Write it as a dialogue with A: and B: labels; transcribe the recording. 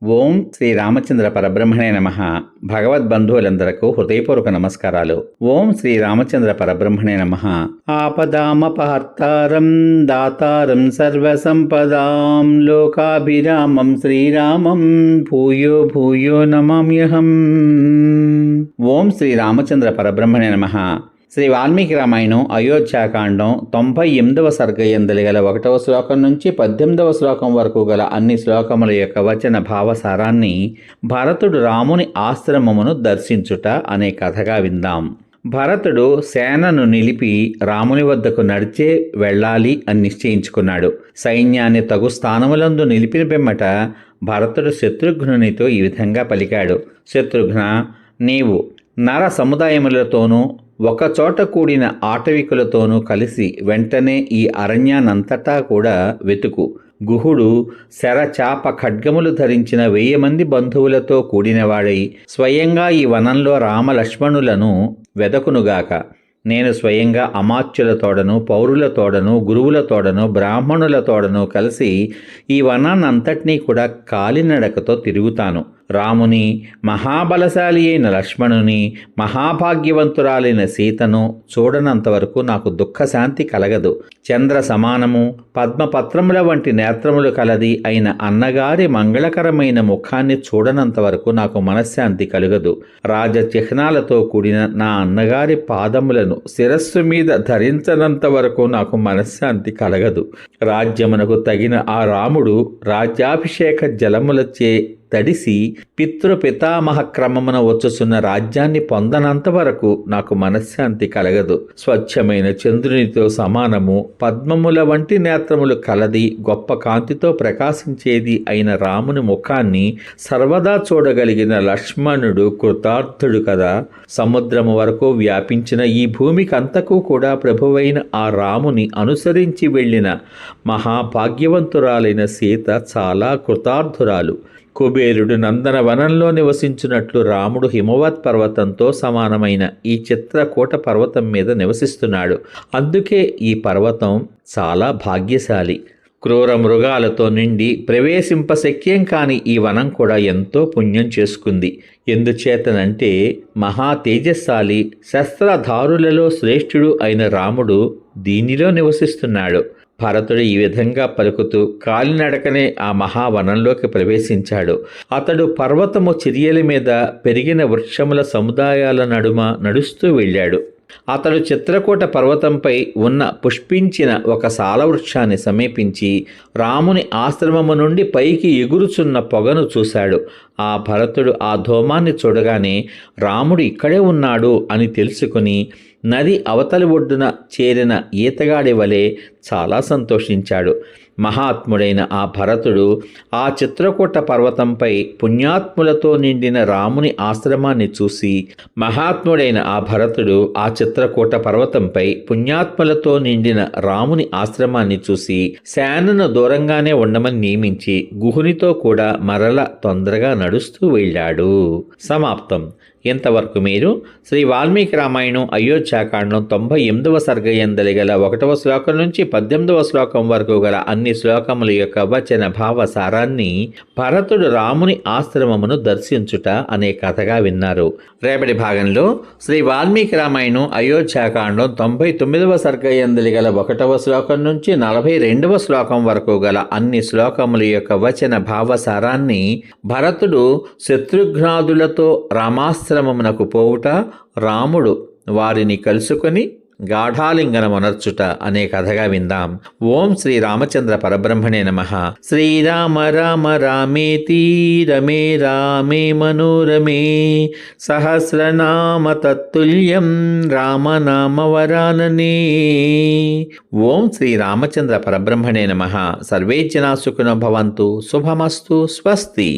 A: ఓం శ్రీ రామచంద్ర పరబ్రహ్మణే నమః. భగవద్బంధువులందరకు హృదయపూర్వక నమస్కారాలు. ఓం శ్రీ రామచంద్ర పరబ్రహ్మణే నమః. ఆపదామపహర్తారం దాతారం సర్వసంపదాం లోకాభిరామం శ్రీరామం భూయో భూయో నమామ్యహం. ఓం శ్రీ రామచంద్ర పరబ్రహ్మణే నమః. శ్రీ వాల్మీకి రామాయణం అయోధ్యాకాండం 98వ సర్గయందలి గల 1వ శ్లోకం నుంచి 18వ శ్లోకం వరకు గల అన్ని శ్లోకముల యొక్క వచన భావసారాన్ని భరతుడు రాముని ఆశ్రమమును దర్శించుట అనే కథగా విందాం. భరతుడు సేనను నిలిపి రాముని వద్దకు నడిచే వెళ్ళాలి అని నిశ్చయించుకున్నాడు. సైన్యాన్ని తగు స్థానములందు నిలిపిన పిమ్మట భరతుడు శత్రుఘ్నునితో ఈ విధంగా పలికాడు. శత్రుఘ్న, నీవు నర సముదాయములతోనూ ఒకచోట కూడిన ఆటవికులతోనూ కలిసి వెంటనే ఈ అరణ్యానంతటా కూడా వెతుకు. గుహుడు శరచాప ఖడ్గములు ధరించిన 1000 మంది బంధువులతో కూడినవాడై స్వయంగా ఈ వనంలో రామలక్ష్మణులను వెదకునుగాక. నేను స్వయంగా అమాత్యుల తోడను, పౌరుల తోడను, గురువుల తోడను, బ్రాహ్మణుల తోడను కలిసి ఈ వనాన్నంతటినీ కూడా కాలినడకతో తిరుగుతాను. రాముని, మహాబలశాలి అయిన లక్ష్మణుని, మహాభాగ్యవంతురాలైన సీతను చూడనంతవరకు నాకు దుఃఖశాంతి కలగదు. చంద్ర సమానము పద్మపత్రముల వంటి నేత్రములు కలది అయిన అన్నగారి మంగళకరమైన ముఖాన్ని చూడనంతవరకు నాకు మనశ్శాంతి కలుగదు. రాజ చిహ్నాలతో కూడిన నా అన్నగారి పాదములను శిరస్సు మీద ధరించనంత వరకు నాకు మనశ్శాంతి కలగదు. రాజ్యమునకు తగిన ఆ రాముడు రాజ్యాభిషేక జలములచే తడిసి పితృపితామహ క్రమమున వచ్చుచున్న రాజ్యాన్ని పొందనంత వరకు నాకు మనశ్శాంతి కలగదు. స్వచ్ఛమైన చంద్రునితో సమానము పద్మముల వంటి నేత్రములు కలది గొప్ప కాంతితో ప్రకాశించేది అయిన రాముని ముఖాన్ని సర్వదా చూడగలిగిన లక్ష్మణుడు కృతార్థుడు కదా. సముద్రము వరకు వ్యాపించిన ఈ భూమికంతకు కూడా ప్రభువైన ఆ రాముని అనుసరించి వెళ్ళిన మహాభాగ్యవంతురాలైన సీత చాలా కృతార్థురాలు. కుబేరుడు నందనవనంలో నివసించినట్లు రాముడు హిమవత్ పర్వతంతో సమానమైన ఈ చిత్రకూట పర్వతం మీద నివసిస్తున్నాడు. అందుకే ఈ పర్వతం చాలా భాగ్యశాలి. క్రూర మృగాలతో నిండి ప్రవేశింపశక్యం కాని ఈ వనం కూడా ఎంతో పుణ్యం చేసుకుంది. ఎందుచేతనంటే మహా తేజస్శాలి శస్త్రధారులలో శ్రేష్ఠుడు అయిన రాముడు దీనిలో నివసిస్తున్నాడు. భరతుడు ఈ విధంగా పలుకుతూ కాలినడకనే ఆ మహావనంలోకి ప్రవేశించాడు. అతడు పర్వతము చర్యల మీద పెరిగిన వృక్షముల సముదాయాల నడుమ నడుస్తూ వెళ్ళాడు. అతడు చిత్రకూట పర్వతంపై ఉన్న పుష్పించిన ఒక సాలవృక్షాన్ని సమీపించి రాముని ఆశ్రమము నుండి పైకి ఎగురుచున్న పొగను చూశాడు. ఆ భరతుడు ఆ ధూమాన్ని చూడగానే రాముడు ఇక్కడే ఉన్నాడు అని తెలుసుకుని నది అవతలి ఒడ్డున చేరిన ఈతగాడి వలె చాలా సంతోషించాడు. మహాత్ముడైన ఆ భరతుడు ఆ చిత్రకూట పర్వతంపై పుణ్యాత్ములతో నిండిన రాముని ఆశ్రమాన్ని చూసి మహాత్ముడైన ఆ భరతుడు ఆ చిత్రకూట పర్వతంపై పుణ్యాత్ములతో నిండిన రాముని ఆశ్రమాన్ని చూసి సేనను దూరంగానే ఉండమని నియమించి గుహునితో కూడా మరల తొందరగా నడుస్తూ వెళ్ళాడు. సమాప్తం. ఇంతవరకు మీరు శ్రీ వాల్మీకి రామాయణం అయోధ్యాకాండం 98వ సర్గయందలి గల 1వ శ్లోకం నుంచి 18వ శ్లోకం వరకు గల అన్ని శ్లోకముల యొక్క వచన భావ సారాన్ని భరతుడు రాముని ఆశ్రమమును దర్శించుట అనే కథగా విన్నారు. రేపటి భాగంలో శ్రీ వాల్మీకి రామాయణం అయోధ్యాకాండం 99వ సర్గయందలి గల 1వ శ్లోకం నుంచి 42వ శ్లోకం వరకు గల అన్ని శ్లోకముల యొక్క వచన భావ సారాన్ని భరతుడు శత్రుఘ్నాదులతో రామాశ్రమమునకు పోవుట, రాముడు వారిని కలుసుకొని గాఢాలింగనమనర్చుట అనే కథగా విందాం. ఓం శ్రీ రామచంద్ర పరబ్రహ్మణే నమః. శ్రీరామ రామ రామేతి రమే రామే మనోరమే సహస్రనామ తత్తుల్యం రామనామ వరాననే. ఓం శ్రీ రామచంద్ర పరబ్రహ్మణే నమః. సర్వే జనా సుఖినో భవంతు. శుభమస్తు. స్వస్తి.